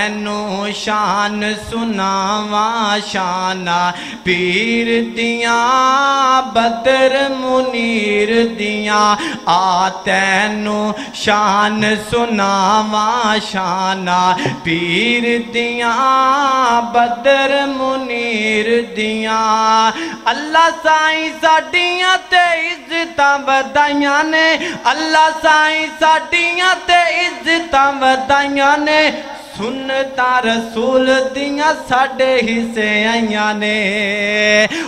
تینوں شان سناواں شانہ پیر دیاں بدر منیر دیاں آ تینوں شان سناواں شانہ پیر دیاں بدر منیر دیاں اللہ سائیں ساڈیاں تے عزتاں ودائیاں نے اللہ سائیں ساڈیاں تے عزتاں ودائیاں نے سنتا رسول دیاں ساڈے حصے آئیاں نے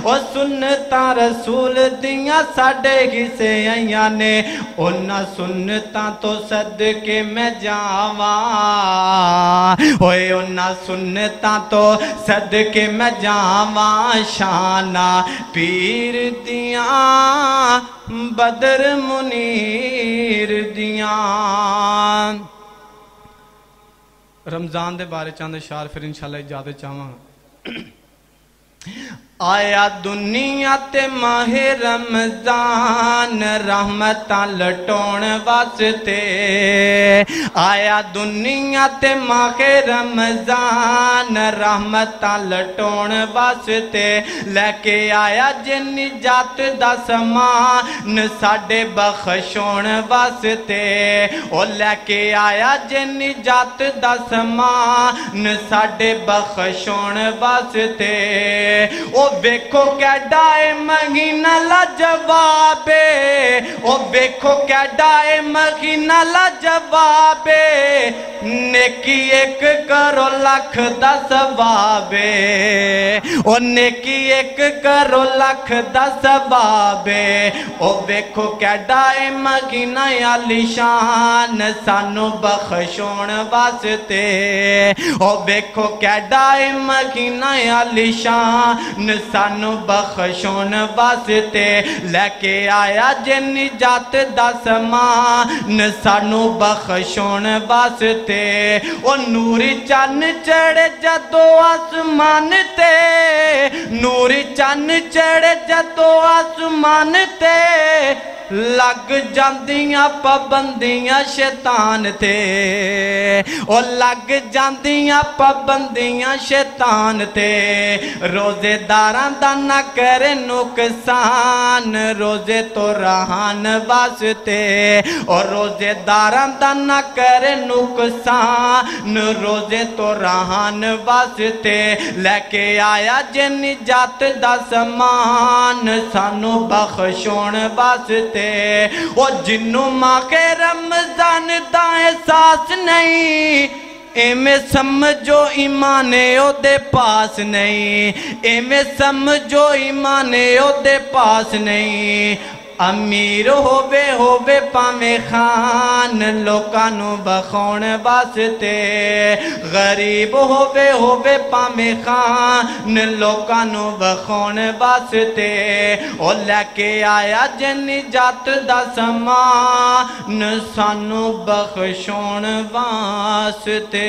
او سنتا رسول دیاں ساڈے حصے آئیاں نے انہاں سنتاں تو صدقے میں جاواں اوے انہاں سنتاں تو صدقے میں جاواں شانہ پیر دیاں بدر منیر دیاں رمضان دے بارے چاند اشار پھر انشاءاللہ اجازت چاہواں آیا دنیا تے ماہ رمضان رحمتاں لٹون واسطے آیا دنیا تے ماہ رمضان رحمتاں لٹون واسطے لے کے آیا جے نجات دا سامان ساڈے بخشون واسطے او لے کے آیا جے نجات دا سامان ساڈے بخشون واسطے او ویکھو کیڈا اے مہینہ لاجواب او ویکھو کیڈا اے مہینہ لاجواب نیکی ایک کرو لکھ دا ثواب او نیکی ایک کرو لکھ دا ثواب او ویکھو کیڈا اے مہینہ عالی شان سانو بخشون واسطے او ویکھو کیڈا اے مہینہ عالی شان سانو بخشون واسطے لے کے آیا جے نجات دا سامان سانو بخشون واسطے او نوری چن چڑھے جدو آسمان تے نوری چن چڑھے جدو آسمان تے لگ جاندیاں پابندیاں شیطان تے او لگ جاندیاں پابندیاں شیطان تے روزے داراں دا نہ کرے نقصان روزے تو رہان واسطے اور روزے داراں دا نہ کرے نقصان روزے تو رہان واسطے لے کے آیا جے نجات دا سامان سانو بخشون واسطے وہ جنوں ماہ رمضان دا احساس نہیں ایمیں سمجھو ایمانے او دے پاس نہیں ایمیں سمجھو ایمانے او دے پاس نہیں امیر ہووے پامے خان لوکانو بخون واسطے غریب ہووے پامے خان لوکانو بخون واسطے او لے کے آیا جے نجات دا سامان سانو بخشون واسطے